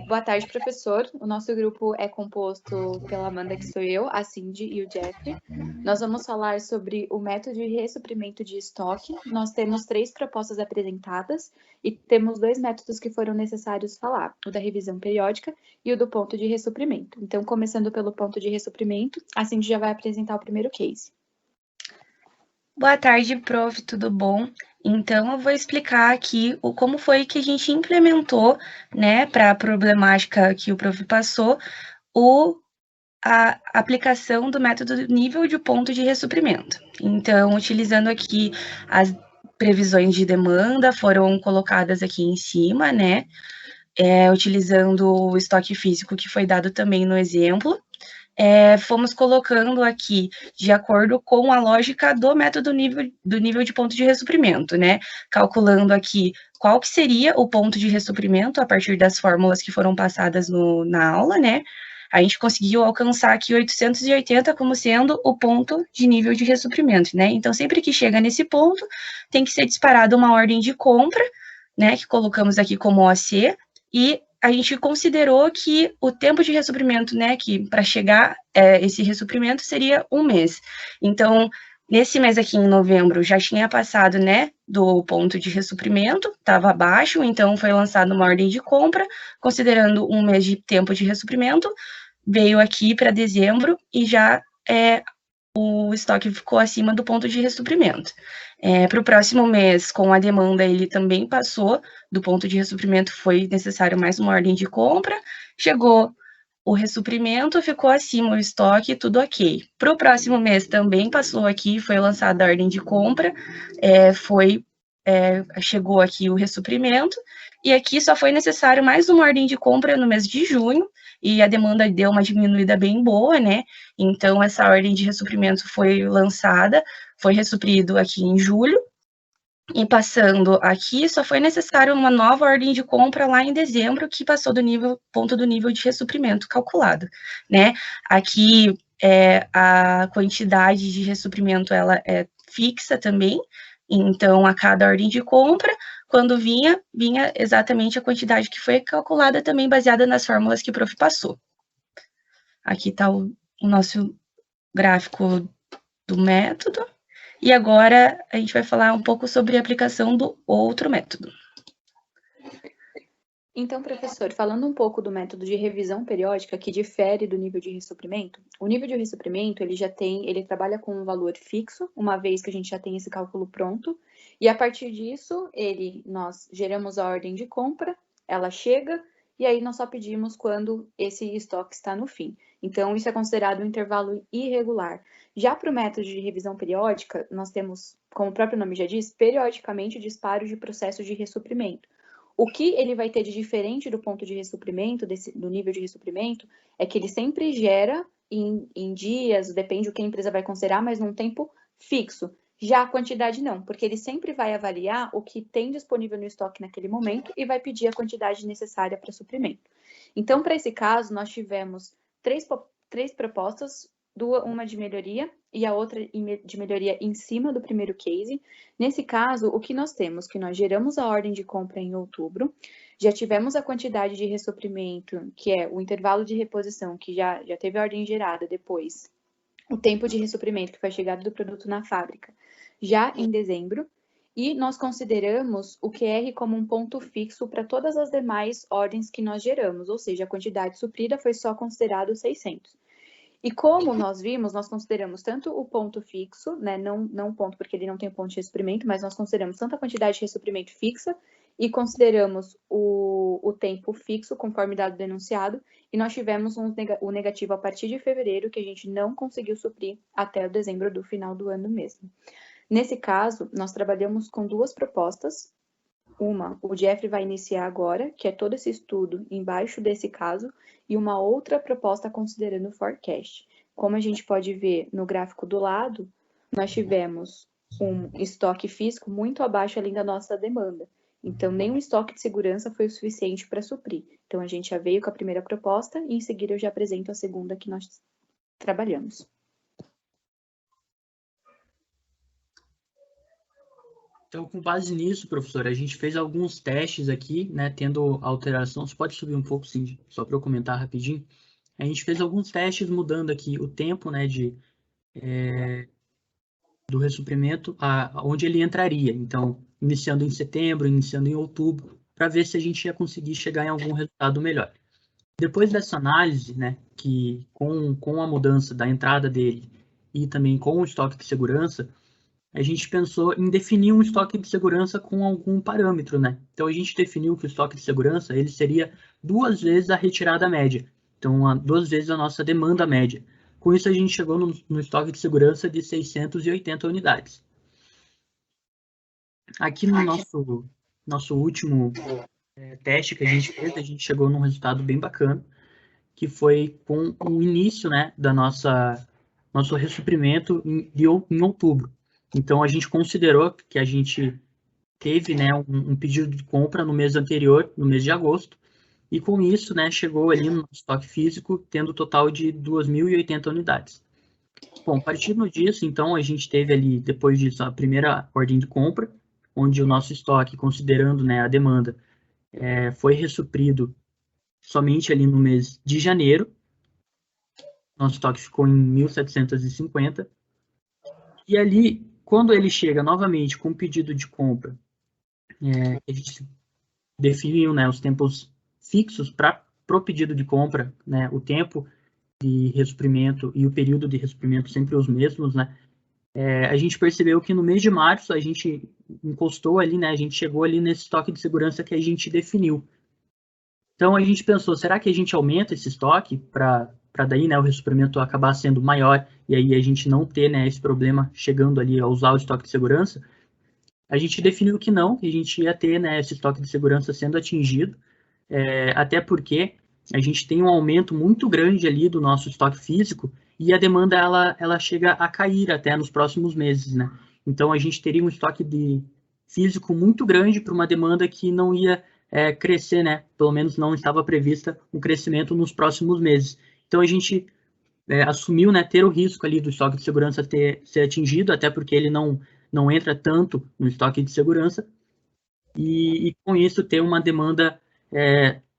Boa tarde, professor. O nosso grupo é composto pela Amanda, que sou eu, a Cindy e o Jeffrey. Nós vamos falar sobre o método de ressuprimento de estoque. Nós temos 3 propostas apresentadas e temos 2 métodos que foram necessários falar, o da revisão periódica e o do ponto de ressuprimento. Então, começando pelo ponto de ressuprimento, a Cindy já vai apresentar o primeiro case. Boa tarde, prof, tudo bom? Então, eu vou explicar aqui como foi que a gente implementou, né, para a problemática que o prof passou, a aplicação do método nível de ponto de ressuprimento. Então, utilizando aqui as previsões de demanda, foram colocadas aqui em cima, né, utilizando o estoque físico que foi dado também no exemplo. Fomos colocando aqui de acordo com a lógica do método nível de ponto de ressuprimento, né? Calculando aqui qual que seria o ponto de ressuprimento a partir das fórmulas que foram passadas na aula, né? A gente conseguiu alcançar aqui 880 como sendo o ponto de nível de ressuprimento, né? Então, sempre que chega nesse ponto, tem que ser disparada uma ordem de compra, né? Que colocamos aqui como OC, e a gente considerou que o tempo de ressuprimento, né, que para chegar esse ressuprimento seria 1 mês. Então, nesse mês aqui em novembro, já tinha passado, né, do ponto de ressuprimento, estava abaixo, então foi lançada uma ordem de compra, considerando 1 mês de tempo de ressuprimento, veio aqui para dezembro e já o estoque ficou acima do ponto de ressuprimento. Para o próximo mês, com a demanda, ele também passou do ponto de ressuprimento, foi necessário mais uma ordem de compra, chegou o ressuprimento, ficou acima o estoque, tudo ok. Para o próximo mês também passou aqui, foi lançada a ordem de compra, chegou aqui o ressuprimento, e aqui só foi necessário mais uma ordem de compra no mês de junho, e a demanda deu uma diminuída bem boa, né? Então, essa ordem de ressuprimento foi lançada, foi ressuprido aqui em julho, e passando aqui, só foi necessário uma nova ordem de compra lá em dezembro, que passou do ponto do nível de ressuprimento calculado, né? Aqui, a quantidade de ressuprimento, ela é fixa também, então, a cada ordem de compra, quando vinha exatamente a quantidade que foi calculada, também baseada nas fórmulas que o prof passou. Aqui está o nosso gráfico do método. E agora a gente vai falar um pouco sobre a aplicação do outro método. Então, professor, falando um pouco do método de revisão periódica, que difere do nível de ressuprimento, o nível de ressuprimento, ele trabalha com um valor fixo, uma vez que a gente já tem esse cálculo pronto, e a partir disso, nós geramos a ordem de compra, ela chega, e aí nós só pedimos quando esse estoque está no fim. Então, isso é considerado um intervalo irregular. Já para o método de revisão periódica, nós temos, como o próprio nome já diz, periodicamente disparos de processos de ressuprimento. O que ele vai ter de diferente do ponto de ressuprimento, do nível de ressuprimento, é que ele sempre gera em dias, depende do que a empresa vai considerar, mas num tempo fixo. Já a quantidade não, porque ele sempre vai avaliar o que tem disponível no estoque naquele momento e vai pedir a quantidade necessária para suprimento. Então, para esse caso, nós tivemos três propostas, uma de melhoria e a outra de melhoria em cima do primeiro case. Nesse caso, o que nós temos? Que nós geramos a ordem de compra em outubro, já tivemos a quantidade de ressuprimento, que é o intervalo de reposição, que já teve a ordem gerada depois, o tempo de ressuprimento, que foi a chegada do produto na fábrica, já em dezembro, e nós consideramos o QR como um ponto fixo para todas as demais ordens que nós geramos, ou seja, a quantidade suprida foi só considerado 600. E como nós vimos, nós consideramos tanto o ponto fixo, né, não ponto porque ele não tem ponto de ressuprimento, mas nós consideramos tanto a quantidade de ressuprimento fixa e consideramos o tempo fixo, conforme dado denunciado, e nós tivemos o negativo a partir de fevereiro, que a gente não conseguiu suprir até o dezembro do final do ano mesmo. Nesse caso, nós trabalhamos com 2 propostas. Uma, o Jeffrey vai iniciar agora, que é todo esse estudo embaixo desse caso, e uma outra proposta considerando o forecast. Como a gente pode ver no gráfico do lado, nós tivemos um estoque físico muito abaixo além da nossa demanda. Então, nenhum estoque de segurança foi o suficiente para suprir. Então, a gente já veio com a primeira proposta e em seguida eu já apresento a segunda que nós trabalhamos. Então, com base nisso, professor, a gente fez alguns testes aqui, né, tendo alteração. Você pode subir um pouco, sim, só para eu comentar rapidinho. A gente fez alguns testes mudando aqui o tempo, né, do ressuprimento, onde ele entraria. Então, iniciando em setembro, iniciando em outubro, para ver se a gente ia conseguir chegar em algum resultado melhor. Depois dessa análise, né, que com a mudança da entrada dele e também com o estoque de segurança, a gente pensou em definir um estoque de segurança com algum parâmetro, né? Então a gente definiu que o estoque de segurança ele seria 2 vezes a retirada média, então 2 vezes a nossa demanda média. Com isso a gente chegou no estoque de segurança de 680 unidades. Aqui no nosso último teste que a gente fez, a gente chegou num resultado bem bacana, que foi com o início, né, da nosso ressuprimento em outubro. Então, a gente considerou que a gente teve, né, um pedido de compra no mês anterior, no mês de agosto, e com isso, né, chegou ali no estoque físico, tendo um total de 2.080 unidades. Bom, partindo disso, então, a gente teve ali, depois disso, a primeira ordem de compra, onde o nosso estoque, considerando, né, a demanda, foi ressuprido somente ali no mês de janeiro. Nosso estoque ficou em 1.750. E ali, quando ele chega novamente com o pedido de compra, a gente definiu, né, os tempos fixos para o pedido de compra, né, o tempo de ressuprimento e o período de ressuprimento sempre os mesmos, né, a gente percebeu que no mês de março a gente encostou ali, né, a gente chegou ali nesse estoque de segurança que a gente definiu. Então a gente pensou, será que a gente aumenta esse estoque para daí, né, o ressuprimento acabar sendo maior e aí a gente não ter, né, esse problema chegando ali a usar o estoque de segurança? A gente definiu que não, que a gente ia ter, né, esse estoque de segurança sendo atingido, até porque a gente tem um aumento muito grande ali do nosso estoque físico e a demanda ela chega a cair até nos próximos meses, né? Então a gente teria um estoque de físico muito grande para uma demanda que não ia crescer, né? Pelo menos não estava prevista um crescimento nos próximos meses. Então a gente assumiu, né, ter o risco ali do estoque de segurança ser atingido, até porque ele não entra tanto no estoque de segurança, e com isso ter uma demanda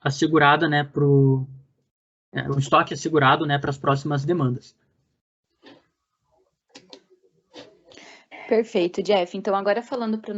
assegurada, né, o estoque assegurado, né, para as próximas demandas. Perfeito, Jeff. Então, agora falando para o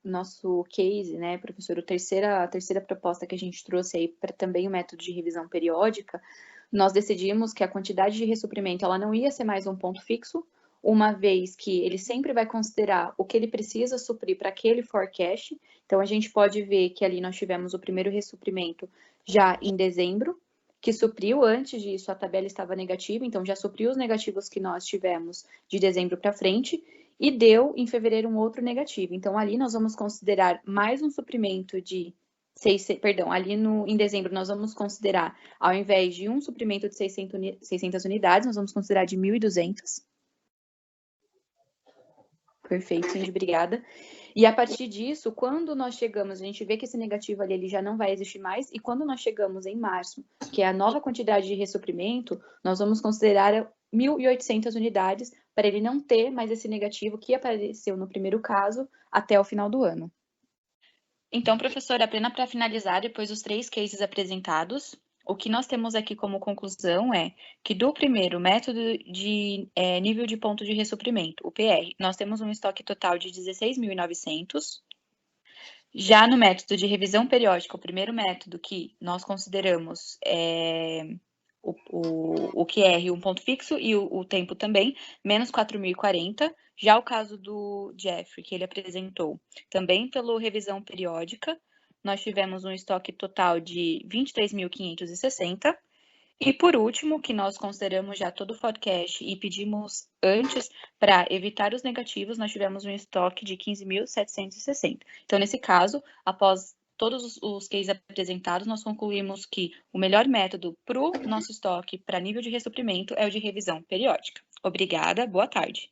nosso case, né, professor, a terceira proposta que a gente trouxe aí para também o método de revisão periódica, nós decidimos que a quantidade de ressuprimento ela não ia ser mais um ponto fixo, uma vez que ele sempre vai considerar o que ele precisa suprir para aquele forecast. Então, a gente pode ver que ali nós tivemos o primeiro ressuprimento já em dezembro, que supriu. Antes disso, a tabela estava negativa, então já supriu os negativos que nós tivemos de dezembro para frente, e deu em fevereiro um outro negativo. Então, ali nós vamos considerar mais um suprimento de em dezembro nós vamos considerar, ao invés de um suprimento de 600 unidades, nós vamos considerar de 1.200. Perfeito, Cindy, obrigada. E a partir disso, quando nós chegamos, a gente vê que esse negativo ali ele já não vai existir mais, e quando nós chegamos em março, que é a nova quantidade de ressuprimento, nós vamos considerar 1.800 unidades para ele não ter mais esse negativo que apareceu no primeiro caso até o final do ano. Então, professora, apenas para finalizar, depois dos 3 cases apresentados, o que nós temos aqui como conclusão é que do primeiro método de nível de ponto de ressuprimento, o PR, nós temos um estoque total de 16.900. Já no método de revisão periódica, o primeiro método que nós consideramos o QR, um ponto fixo, e o tempo também, menos 4.040. Já o caso do Jeffrey, que ele apresentou, também pela revisão periódica, nós tivemos um estoque total de 23.560. E por último, que nós consideramos já todo o forecast e pedimos antes para evitar os negativos, nós tivemos um estoque de 15.760. Então, nesse caso, após todos os cases apresentados, nós concluímos que o melhor método para o nosso estoque, para nível de ressuprimento, é o de revisão periódica. Obrigada, boa tarde.